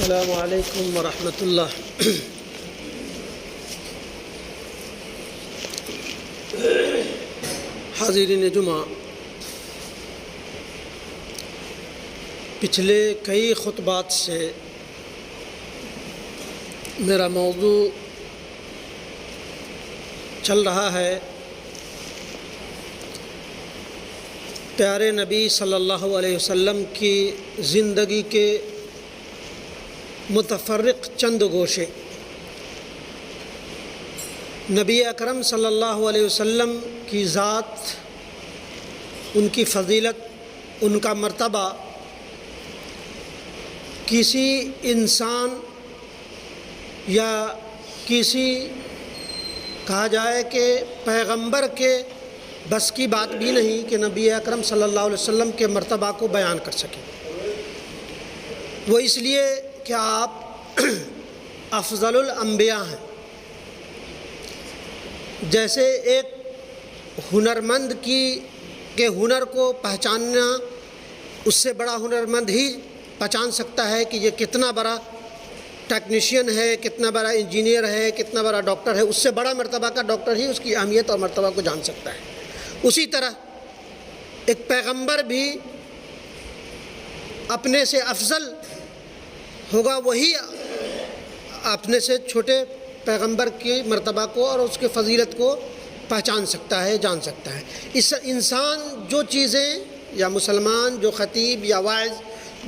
السلام علیکم ورحمۃ اللہ۔ حاضرین جمعہ، پچھلے کئی خطبات سے میرا موضوع چل رہا ہے پیارے نبی صلی اللہ علیہ وسلم کی زندگی کے متفرق چند گوشے۔ نبی اکرم صلی اللہ علیہ وسلم کی ذات، ان کی فضیلت، ان کا مرتبہ کسی انسان یا کسی کہا جائے کہ پیغمبر کے بس کی بات بھی نہیں کہ نبی اکرم صلی اللہ علیہ وسلم کے مرتبہ کو بیان کر سکیں۔ وہ اس لیے کہ آپ افضل الانبیاء ہیں۔ جیسے ایک ہنرمند کے ہنر کو پہچاننا، اس سے بڑا ہنرمند ہی پہچان سکتا ہے کہ یہ کتنا بڑا ٹیکنیشین ہے، کتنا بڑا انجینئر ہے، کتنا بڑا ڈاکٹر ہے، اس سے بڑا مرتبہ کا ڈاکٹر ہی اس کی اہمیت اور مرتبہ کو جان سکتا ہے۔ اسی طرح ایک پیغمبر بھی اپنے سے افضل ہوگا، وہی اپنے سے چھوٹے پیغمبر کی مرتبہ کو اور اس کے فضیلت کو پہچان سکتا ہے، جان سکتا ہے۔ اس انسان جو چیزیں، یا مسلمان، جو خطیب یا واعظ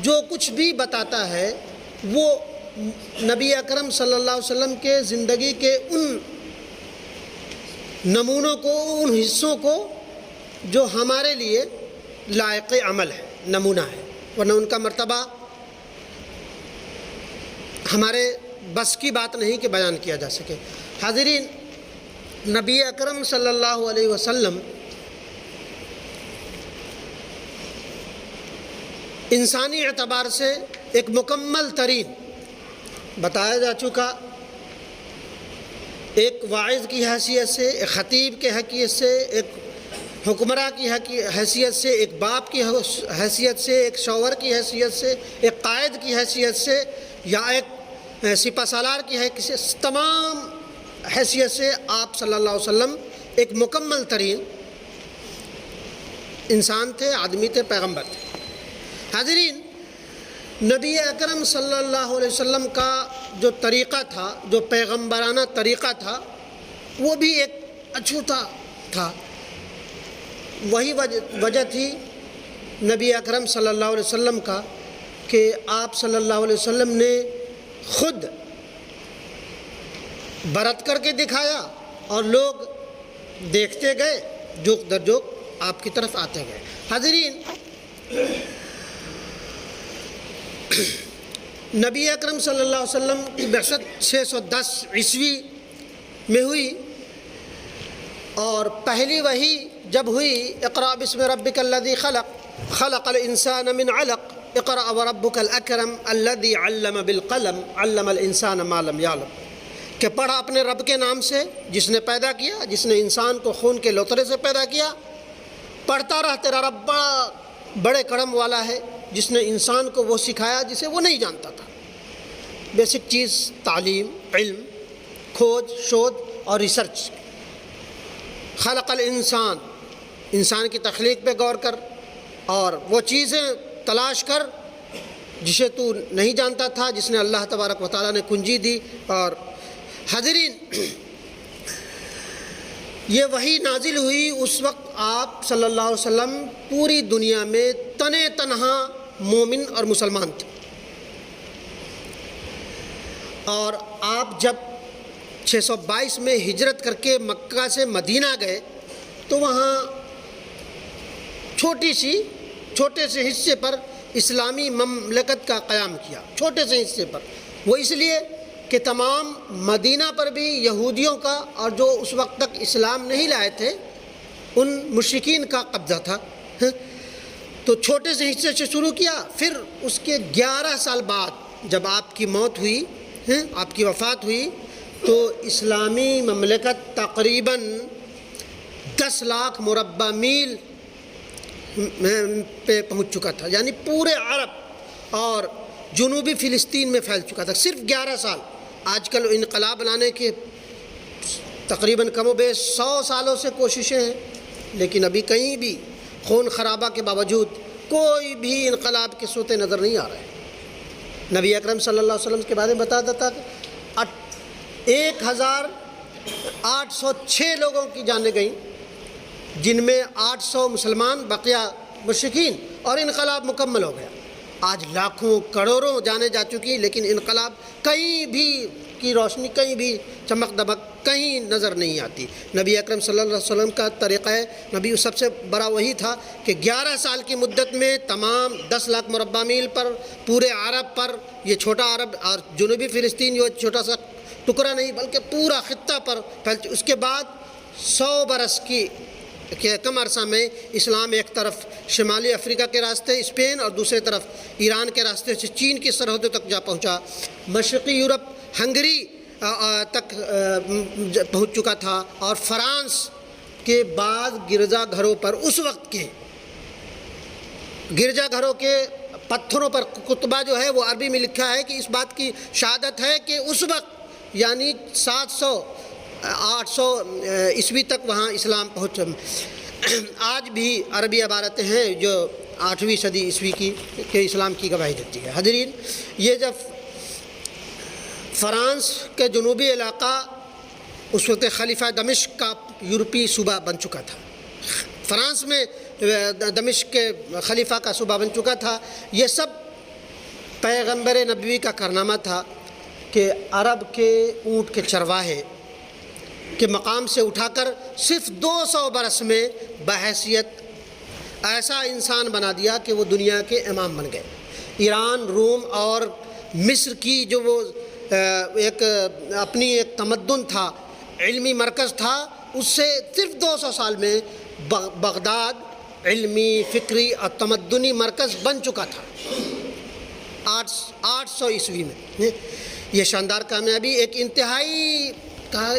جو کچھ بھی بتاتا ہے، وہ نبی اکرم صلی اللہ علیہ وسلم کے زندگی کے ان نمونوں کو، ان حصوں کو جو ہمارے لیے لائق عمل ہے، نمونہ ہے، ورنہ ان کا مرتبہ ہمارے بس کی بات نہیں کہ بیان کیا جا سکے۔ حاضرین، نبی اکرم صلی اللہ علیہ وسلم انسانی اعتبار سے ایک مکمل ترین، بتایا جا چکا، ایک واعظ کی حیثیت سے، ایک خطیب کے حیثیت سے، ایک حکمراں کی حیثیت سے، ایک باپ کی حیثیت سے، ایک شوہر کی حیثیت سے، ایک قائد کی حیثیت سے، یا ایک سپہ سالار کی حیثیت سے، تمام حیثیت سے آپ صلی اللہ علیہ وسلم ایک مکمل ترین انسان تھے، آدمی تھے، پیغمبر تھے۔ حاضرین، نبی اکرم صلی اللہ علیہ وسلم کا جو طریقہ تھا، جو پیغمبرانہ طریقہ تھا، وہ بھی ایک اچھوتا تھا۔ وہی وجہ تھی نبی اکرم صلی اللہ علیہ وسلم کا کہ آپ صلی اللہ علیہ وسلم نے خود برت کر کے دکھایا اور لوگ دیکھتے گئے، جوک در جوک آپ کی طرف آتے گئے۔ حاضرین، نبی اکرم صلی اللہ علیہ وسلم کی بعثت 610 عیسوی میں ہوئی، اور پہلی وحی جب ہوئی، اقرأ بسم ربک الذی خلق، خلق الانسان من علق، اقرأ وربک الاکرم الذی علم بالقلم، علم الانسان ما لم یعلم، کہ پڑھا اپنے رب کے نام سے جس نے پیدا کیا، جس نے انسان کو خون کے لوترے سے پیدا کیا۔ پڑھتا رہ، تیرا رب بڑے کرم والا ہے جس نے انسان کو وہ سکھایا جسے وہ نہیں جانتا تھا۔ بیسک چیز، تعلیم، علم، کھوج، شودھ اور ریسرچ۔ خلق الانسان، انسان کی تخلیق پہ غور کر اور وہ چیزیں تلاش کر جسے تو نہیں جانتا تھا، جس نے اللہ تبارک و تعالیٰ نے کنجی دی۔ اور حاضرین، یہ وحی نازل ہوئی اس وقت آپ صلی اللہ علیہ وسلم پوری دنیا میں تنے تنہا مومن اور مسلمان تھے، اور آپ جب 622 میں ہجرت کر کے مکہ سے مدینہ گئے تو وہاں چھوٹے سے حصے پر اسلامی مملکت کا قیام کیا، چھوٹے سے حصے پر۔ وہ اس لیے کہ تمام مدینہ پر بھی یہودیوں کا، اور جو اس وقت تک اسلام نہیں لائے تھے، ان مشرکین کا قبضہ تھا۔ تو چھوٹے سے حصے سے شروع کیا، پھر اس کے 11 سال بعد جب آپ کی موت ہوئی، آپ کی وفات ہوئی، تو اسلامی مملکت تقریباً 10 لاکھ مربع میل پہ پہنچ چکا تھا، یعنی پورے عرب اور جنوبی فلسطین میں پھیل چکا تھا، صرف 11 سال۔ آج کل انقلاب لانے کے تقریباً کم و بیش 100 سالوں سے کوششیں ہیں، لیکن ابھی کہیں بھی خون خرابہ کے باوجود کوئی بھی انقلاب کے صوتے نظر نہیں آ رہے۔ نبی اکرم صلی اللہ علیہ وسلم کے بارے میں بتاتا تھا کہ 1806 لوگوں کی جانیں گئیں، جن میں 800 مسلمان، بقیہ مشرکین، اور انقلاب مکمل ہو گیا۔ آج لاکھوں کروڑوں جانیں جا چکی، لیکن انقلاب کہیں بھی کی روشنی، کہیں بھی چمک دمک کہیں نظر نہیں آتی۔ نبی اکرم صلی اللہ علیہ وسلم کا طریقہ نبی سب سے بڑا وہی تھا کہ 11 سال کی مدت میں تمام 10 لاکھ مربع میل پر، پورے عرب پر، یہ چھوٹا عرب اور جنوبی فلسطین جو چھوٹا سا ٹکڑا نہیں بلکہ پورا خطہ پر پھیل، اس کے بعد 100 برس کی کہ کم عرصہ میں اسلام ایک طرف شمالی افریقہ کے راستے اسپین اور دوسرے طرف ایران کے راستے سے چین کی سرحدوں تک جا پہنچا، مشرقی یورپ ہنگری تک پہنچ چکا تھا، اور فرانس کے بعد گرجا گھروں پر، اس وقت کے گرجا گھروں کے پتھروں پر کتبہ جو ہے وہ عربی میں لکھا ہے کہ اس بات کی شہادت ہے کہ اس وقت یعنی 800 عیسوی تک وہاں اسلام پہنچا۔ آج بھی عربی عبارتیں ہیں جو 8ویں صدی عیسوی کی کہ اسلام کی گواہی دیتی ہے۔ حاضرین، یہ جب فرانس کے جنوبی علاقہ اس وقت خلیفہ دمشق کا یورپی صوبہ بن چکا تھا، فرانس میں دمشق کے خلیفہ کا صوبہ بن چکا تھا، یہ سب پیغمبر نبوی کا کارنامہ تھا کہ عرب کے اونٹ کے چرواہے کے مقام سے اٹھا کر صرف 200 برس میں بحیثیت ایسا انسان بنا دیا کہ وہ دنیا کے امام بن گئے۔ ایران، روم اور مصر کی جو وہ ایک اپنی ایک تمدن تھا، علمی مرکز تھا، اس سے صرف 200 سال میں بغداد علمی، فکری اور تمدنی مرکز بن چکا تھا 800 عیسوی میں۔ یہ شاندار کامیابی ایک انتہائی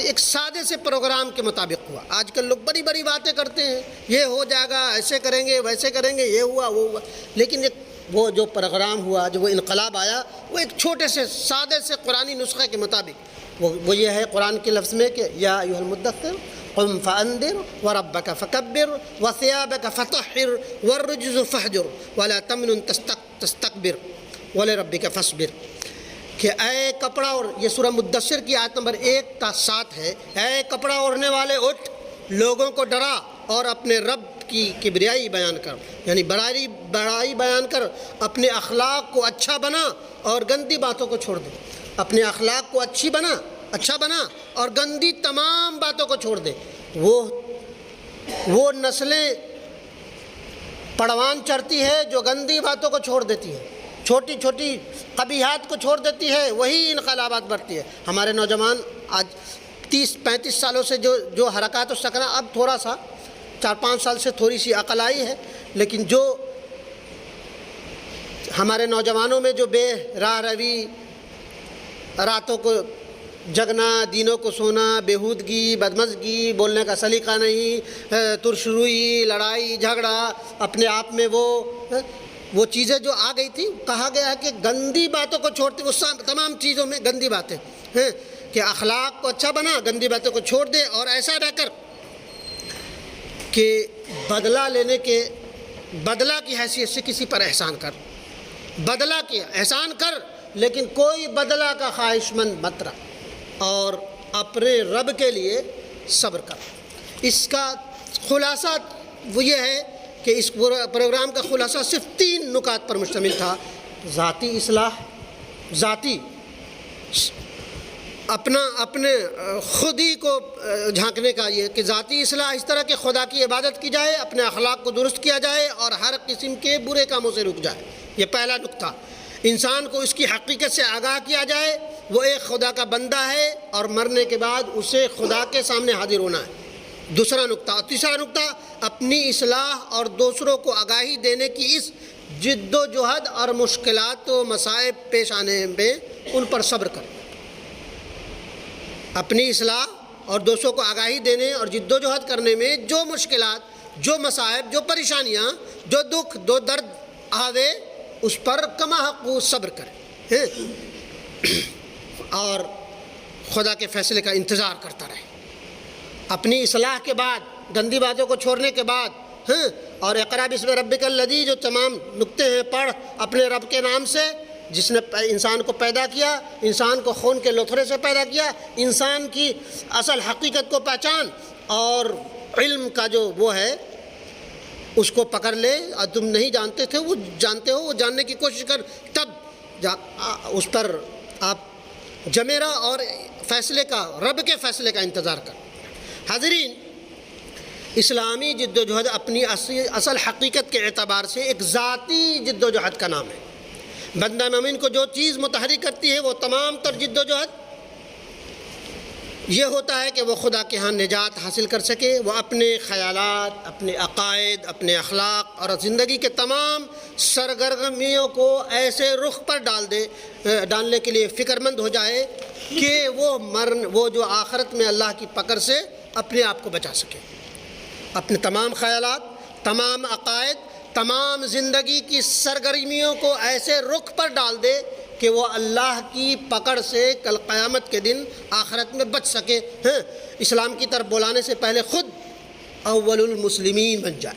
ایک سادے سے پروگرام کے مطابق ہوا۔ آج کل لوگ بڑی بڑی باتیں کرتے ہیں، یہ ہو جائے گا، ایسے کریں گے، ویسے کریں گے، یہ ہوا وہ ہوا، لیکن وہ جو پروگرام ہوا، جو وہ انقلاب آیا، وہ ایک چھوٹے سے سادے سے قرآنی نسخے کے مطابق وہ یہ ہے قرآن کے لفظ میں کہ یا ایھا المدثر قم فانذر وربک فکبر وثیابک فطہر والرجز فاہجر ولا تمنن تستکبر ولربک فاصبر، کہ اے کپڑا، اور یہ سورہ مدثر کی آیت نمبر 1 تا 7 ہے، اے کپڑا اوڑھنے والے اٹھ، لوگوں کو ڈرا اور اپنے رب کی کبریائی بیان کر، یعنی بڑائی بیان کر، اپنے اخلاق کو اچھا بنا اور گندی باتوں کو چھوڑ دے، اپنے اخلاق کو اچھا بنا اور گندی تمام باتوں کو چھوڑ دے۔ وہ نسلیں پڑوان چڑھتی ہے جو گندی باتوں کو چھوڑ دیتی ہے، چھوٹی چھوٹی قبیحات کو چھوڑ دیتی ہے، وہی انقلابات بڑھتی ہے۔ ہمارے نوجوان آج 30-35 سالوں سے جو حرکات و سکنہ، اب تھوڑا سا 4-5 سال سے تھوڑی سی عقل آئی ہے، لیکن جو ہمارے نوجوانوں میں جو بے راہ روی، راتوں کو جگنا، دینوں کو سونا، بیہودگی، بدمزگی، بولنے کا سلیقہ نہیں، ترش روئی، لڑائی جھگڑا، اپنے آپ میں وہ چیزیں جو آ گئی تھی، کہا گیا ہے کہ گندی باتوں کو چھوڑتے، وہ تمام چیزوں میں گندی باتیں ہیں کہ اخلاق کو اچھا بنا، گندی باتوں کو چھوڑ دے، اور ایسا رہ کر کہ بدلہ کی حیثیت سے کسی پر احسان کر، بدلہ کی احسان کر، لیکن کوئی بدلہ کا خواہش مند مت رہ، اور اپنے رب کے لیے صبر کر۔ اس کا خلاصہ وہ یہ ہے کہ اس پروگرام کا خلاصہ صرف 3 نکات پر مشتمل تھا: ذاتی اصلاح، ذاتی اپنے خود ہی کو جھانکنے کا، یہ کہ ذاتی اصلاح اس طرح کہ خدا کی عبادت کی جائے، اپنے اخلاق کو درست کیا جائے اور ہر قسم کے برے کاموں سے رک جائے۔ یہ پہلا نکتہ۔ انسان کو اس کی حقیقت سے آگاہ کیا جائے، وہ ایک خدا کا بندہ ہے اور مرنے کے بعد اسے خدا کے سامنے حاضر ہونا ہے، دوسرا نکتہ۔ اور تیسرا نکتہ، اپنی اصلاح اور دوسروں کو آگاہی دینے کی اس جد و جہد اور مشکلات و مصائب پیش آنے میں ان پر صبر کر۔ اپنی اصلاح اور دوسروں کو آگاہی دینے اور جد و جہد کرنے میں جو مشکلات، جو مصائب، جو پریشانیاں، جو دکھ، جو درد آوے، اس پر کما حق صبر کرے۔ اور خدا کے فیصلے کا انتظار کرتا رہے. اپنی اصلاح کے بعد، گندی باتوں کو چھوڑنے کے بعد، اور اقرا بسم ربک الذی جو تمام نقطے ہیں، پڑھ اپنے رب کے نام سے جس نے انسان کو پیدا کیا، انسان کو خون کے لوتھڑے سے پیدا کیا، انسان کی اصل حقیقت کو پہچان، اور علم کا جو وہ ہے اس کو پکڑ لے. اور تم نہیں جانتے تھے وہ جانتے ہو، وہ جاننے کی کوشش کر، تب اس پر آپ جمے رہو اور فیصلے کا، رب کے فیصلے کا انتظار کر. حاضرین، اسلامی جد و جہد اپنی اصل حقیقت کے اعتبار سے ایک ذاتی جد و جہد کا نام ہے. بندہ مومن کو جو چیز متحرک کرتی ہے وہ تمام تر جد و جہد یہ ہوتا ہے کہ وہ خدا کے ہاں نجات حاصل کر سکے، وہ اپنے خیالات، اپنے عقائد، اپنے اخلاق اور زندگی کے تمام سرگرمیوں کو ایسے رخ پر ڈالنے کے لیے فکر مند ہو جائے کہ وہ جو آخرت میں اللہ کی پکڑ سے اپنے آپ کو بچا سکے. اپنے تمام خیالات، تمام عقائد، تمام زندگی کی سرگرمیوں کو ایسے رخ پر ڈال دے کہ وہ اللہ کی پکڑ سے کل قیامت کے دن آخرت میں بچ سکے. اسلام کی طرف بلانے سے پہلے خود اول المسلمین بن جائے.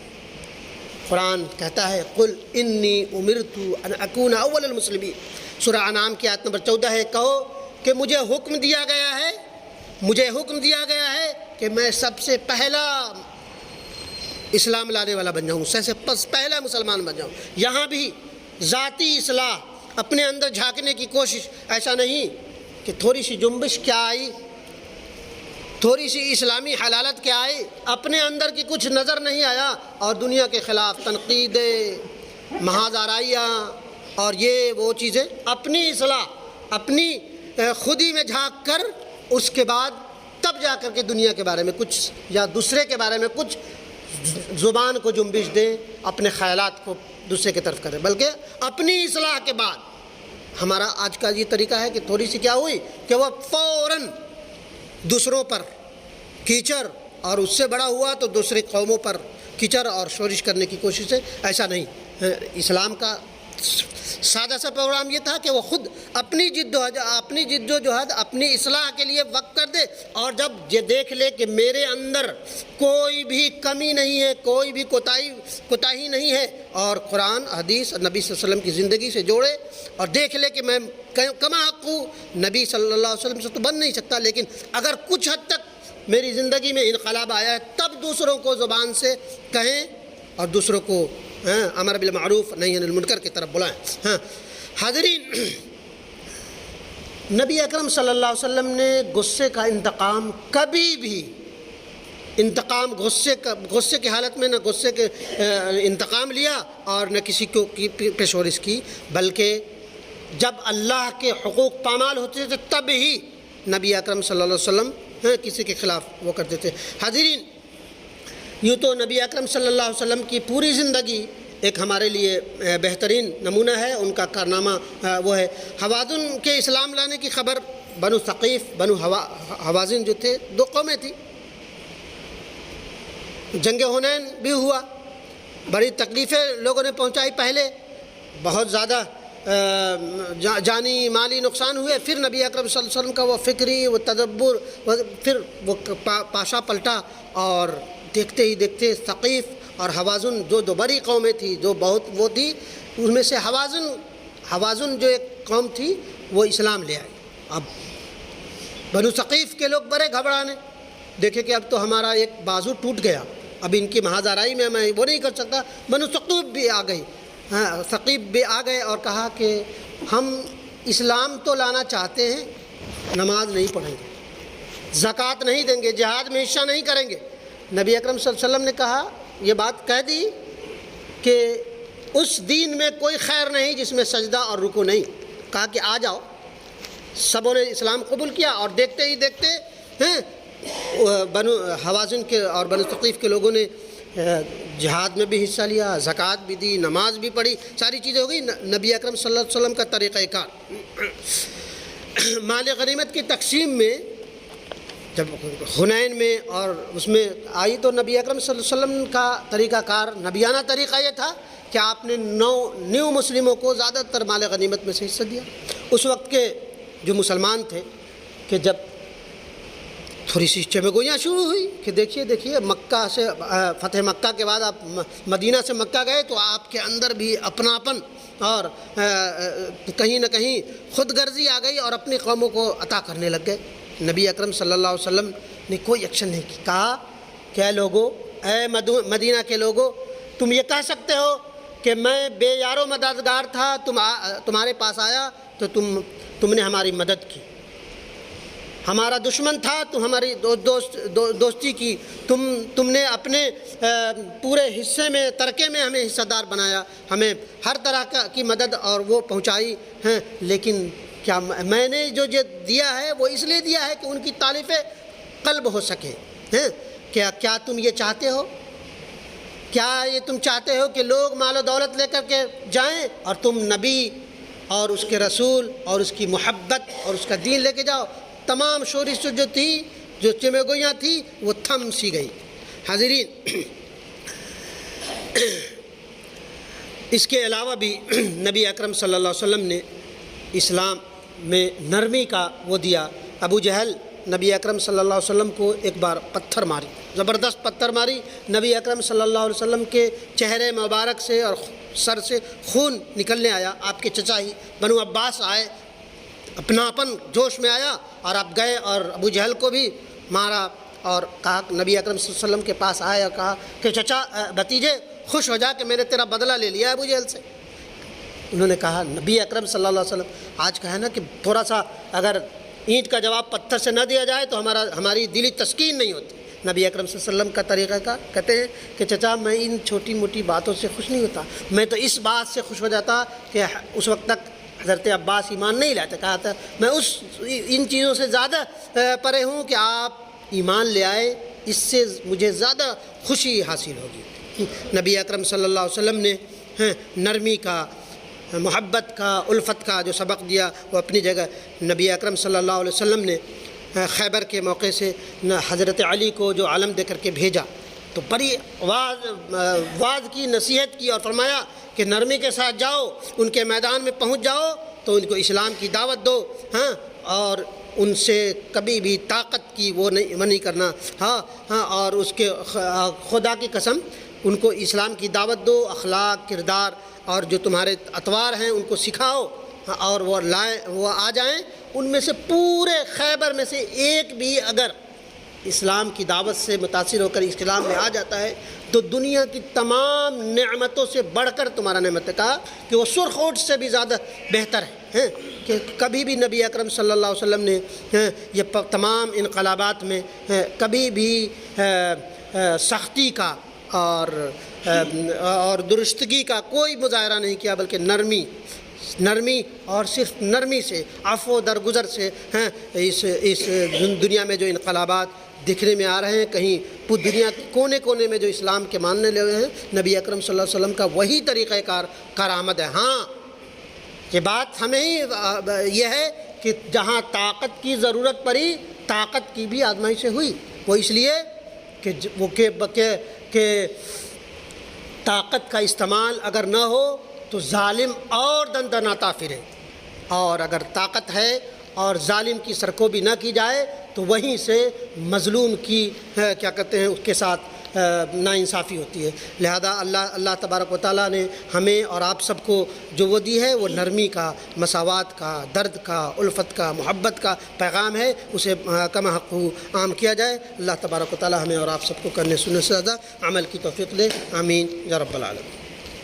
قرآن کہتا ہے قل انی امرت ان اکون اول المسلمین. سورہ انعام کی آیت نمبر 14 ہے، کہو کہ مجھے حکم دیا گیا ہے کہ میں سب سے پہلا اسلام لانے والا بن جاؤں، سب سے پہلا مسلمان بن جاؤں. یہاں بھی ذاتی اصلاح، اپنے اندر جھانکنے کی کوشش. ایسا نہیں کہ تھوڑی سی جنبش کیا آئی، تھوڑی سی اسلامی حلالت کیا آئی، اپنے اندر کی کچھ نظر نہیں آیا اور دنیا کے خلاف تنقیدیں، محاذ آرائیاں اور یہ وہ چیزیں. اپنی اصلاح، اپنی خودی میں جھانک کر اس کے بعد تب جا کر کے دنیا کے بارے میں کچھ یا دوسرے کے بارے میں کچھ زبان کو جنبش دیں، اپنے خیالات کو دوسرے کی طرف کریں. بلکہ اپنی اصلاح کے بعد ہمارا آج کا یہ طریقہ ہے کہ تھوڑی سی کیا ہوئی کہ وہ فوراً دوسروں پر کیچڑ، اور اس سے بڑا ہوا تو دوسری قوموں پر کیچڑ اور شورش کرنے کی کوشش ہے. ایسا نہیں. اسلام کا سادہ سا پروگرام یہ تھا کہ وہ خود اپنی جد و جہد اپنی اصلاح کے لیے وقت کر دے، اور جب یہ دیکھ لے کہ میرے اندر کوئی بھی کمی نہیں ہے، کوئی بھی کوتاہی نہیں ہے، اور قرآن، حدیث اور نبی صلی اللہ علیہ وسلم کی زندگی سے جوڑے اور دیکھ لے کہ میں کما حق ہوں، نبی صلی اللہ علیہ وسلم سے تو بن نہیں سکتا، لیکن اگر کچھ حد تک میری زندگی میں انقلاب آیا ہے، تب دوسروں کو زبان سے کہیں اور دوسروں کو امر بالمعروف نہی عن المنکر کی طرف بلائیں. حاضرین، نبی اکرم صلی اللہ علیہ وسلم نے غصے کا انتقام کبھی بھی غصے کی حالت میں نہ غصے کے انتقام لیا اور نہ کسی کو پیشورش کی، بلکہ جب اللہ کے حقوق پامال ہوتے تھے تب ہی نبی اکرم صلی اللہ علیہ وسلم کسی کے خلاف وہ کرتے تھے. حاضرین، یوں تو نبی اکرم صلی اللہ علیہ وسلم کی پوری زندگی ایک ہمارے لیے بہترین نمونہ ہے. ان کا کارنامہ وہ ہے حوازن کے اسلام لانے کی خبر. بنو ثقیف، بنو حوازن جو تھے، دو قومیں تھیں. جنگ حنین بھی ہوا، بڑی تکلیفیں لوگوں نے پہنچائی. پہلے بہت زیادہ جانی مالی نقصان ہوئے. پھر نبی اکرم صلی اللہ علیہ وسلم کا وہ فکری، وہ تدبر، پھر وہ پاشا پلٹا، اور دیکھتے ہی دیکھتے ثقیف اور حوازن جو دو بڑی قومیں تھیں، جو بہت وہ تھی، ان میں سے حوازن جو ایک قوم تھی وہ اسلام لے آئی. اب بنو ثقیف کے لوگ بڑے گھبرانے، دیکھے کہ اب تو ہمارا ایک بازو ٹوٹ گیا، اب ان کی محاذ آرائی میں میں وہ نہیں کر سکتا. بنو ثقیف بھی آ گئی، ثقیف بھی آ گئے اور کہا کہ ہم اسلام تو لانا چاہتے ہیں، نماز نہیں پڑھیں گے، زکوٰۃ نہیں دیں گے، جہاد میں حصہ نہیں کریں گے. نبی اکرم صلی اللہ علیہ وسلم نے کہا، یہ بات کہہ دی کہ اس دین میں کوئی خیر نہیں جس میں سجدہ اور رکوع نہیں. کہا کہ آ جاؤ. سبوں نے اسلام قبول کیا، اور دیکھتے ہی دیکھتے بنو حوازن کے اور بنو ثقیف کے لوگوں نے جہاد میں بھی حصہ لیا، زکوٰۃ بھی دی، نماز بھی پڑھی، ساری چیزیں ہو گئی. نبی اکرم صلی اللہ علیہ وسلم کا طریقہ کار. مال غنیمت کی تقسیم میں جب حنین میں اور اس میں آئی تو نبی اکرم صلی اللہ علیہ وسلم کا طریقہ کار، نبیانہ طریقہ یہ تھا کہ آپ نے نیو مسلموں کو زیادہ تر مال غنیمت میں سے حصہ دیا. وقت کے جو مسلمان تھے کہ جب تھوڑی سی چمگوئیاں شروع ہوئی کہ دیکھیے مکہ سے فتح مکہ کے بعد آپ مدینہ سے مکہ گئے تو آپ کے اندر بھی اپناپن اور کہیں نہ کہیں خود غرضی آ گئی اور اپنی قوموں کو عطا کرنے لگ گئے۔ نبی اکرم صلی اللہ علیہ وسلم نے کوئی ایکشن نہیں کی، کہا کہ اے لوگو، اے مدینہ کے لوگو، تم یہ کہہ سکتے ہو کہ میں بے یار و مددگار تھا، تمہارے پاس آیا تو تم نے ہماری مدد کی، ہمارا دشمن تھا تو ہماری دوستی کی، تم نے اپنے پورے حصے میں ترکے میں ہمیں حصہ دار بنایا، ہمیں ہر طرح کی مدد اور وہ پہنچائی ہیں، لیکن کیا میں نے جو دیا ہے وہ اس لیے دیا ہے کہ ان کی تالیف قلب ہو سکے ہیں؟ کیا تم یہ چاہتے ہو؟ کیا یہ تم چاہتے ہو کہ لوگ مال و دولت لے کر کے جائیں اور تم نبی اور اس کے رسول اور اس کی محبت اور اس کا دین لے کے جاؤ؟ تمام شورش جو تھی، جو چمگوئیاں تھی، وہ تھم سی گئی۔ حاضرین، اس کے علاوہ بھی نبی اکرم صلی اللہ علیہ وسلم نے اسلام میں نرمی کا وہ دیا۔ ابو جہل نبی اکرم صلی اللہ علیہ وسلم کو ایک بار پتھر ماری، زبردست پتھر ماری، نبی اکرم صلی اللہ علیہ وسلم کے چہرے مبارک سے اور سر سے خون نکلنے آیا۔ آپ کے چچا ہی بنو عباس آئے، اپناپن جوش میں آیا اور آپ گئے اور ابو جہل کو بھی مارا اور کہا، نبی اکرم صلی اللہ علیہ وسلم کے پاس آئے اور کہا کہ چچا، بھتیجے خوش ہو جا کہ میں نے تیرا بدلہ لے لیا ابو جہل سے۔ انہوں نے کہا، نبی اکرم صلی اللہ علیہ وسلم، آج کہا ہے نا کہ تھوڑا سا اگر اینٹ کا جواب پتھر سے نہ دیا جائے تو ہماری دلی تسکین نہیں ہوتی۔ نبی اکرم صلی اللہ علیہ وسلم کا طریقہ کا کہتے ہیں کہ چچا، میں ان چھوٹی موٹی باتوں سے خوش نہیں ہوتا، میں تو اس بات سے خوش ہو جاتا کہ اس وقت تک حضرت عباس ایمان نہیں لاتے، کہا تھا میں ان چیزوں سے زیادہ پرے ہوں کہ آپ ایمان لے آئے، اس سے مجھے زیادہ خوشی حاصل ہوگی۔ نبی اکرم صلی اللہ علیہ وسلم نے نرمی کا، محبت کا، الفت کا جو سبق دیا وہ اپنی جگہ۔ نبی اکرم صلی اللہ علیہ وسلم نے خیبر کے موقع سے حضرت علی کو جو علم دے کر کے بھیجا تو بڑی واز کی، نصیحت کی اور فرمایا کہ نرمی کے ساتھ جاؤ، ان کے میدان میں پہنچ جاؤ تو ان کو اسلام کی دعوت دو، ہاں، اور ان سے کبھی بھی طاقت کی وہ نہیں کرنا، ہاں، اور اس کے خدا کی قسم ان کو اسلام کی دعوت دو، اخلاق، کردار اور جو تمہارے اطوار ہیں ان کو سکھاؤ، اور وہ آ جائیں۔ ان میں سے پورے خیبر میں سے ایک بھی اگر اسلام کی دعوت سے متاثر ہو کر اسلام میں آ جاتا ہے تو دنیا کی تمام نعمتوں سے بڑھ کر تمہارا نعمت ہے، کہا کہ وہ سرخ اونٹ سے بھی زیادہ بہتر ہے کہ کبھی بھی نبی اکرم صلی اللہ علیہ وسلم نے یہ تمام انقلابات میں کبھی بھی سختی کا اور درستگی کا کوئی مظاہرہ نہیں کیا، بلکہ نرمی اور صرف نرمی سے، عفو درگزر سے اس دنیا میں جو انقلابات دکھنے میں آ رہے ہیں، کہیں دنیا کے کونے کونے میں جو اسلام کے ماننے لگے ہیں، نبی اکرم صلی اللہ علیہ وسلم کا وہی طریقہ کارآمد ہے۔ ہاں، یہ بات ہمیں ہی یہ ہے کہ جہاں طاقت کی ضرورت پڑی، طاقت کی بھی آزمائشیں ہوئی، وہ اس لیے کہ طاقت کا استعمال اگر نہ ہو تو ظالم اور دندناتا پھرے، اور اگر طاقت ہے اور ظالم کی سرکوبی نہ کی جائے تو وہیں سے مظلوم کی کیا کہتے ہیں اس کے ساتھ ناانصافی ہوتی ہے۔ لہذا اللہ تبارک و تعالیٰ نے ہمیں اور آپ سب کو جو وہ دی ہے وہ نرمی کا، مساوات کا، درد کا، الفت کا، محبت کا پیغام ہے، اسے کما حق عام کیا جائے۔ اللہ تبارک و تعالیٰ ہمیں اور آپ سب کو کرنے سننے سے زیادہ عمل کی توفیق دے، آمین یا رب العالمین۔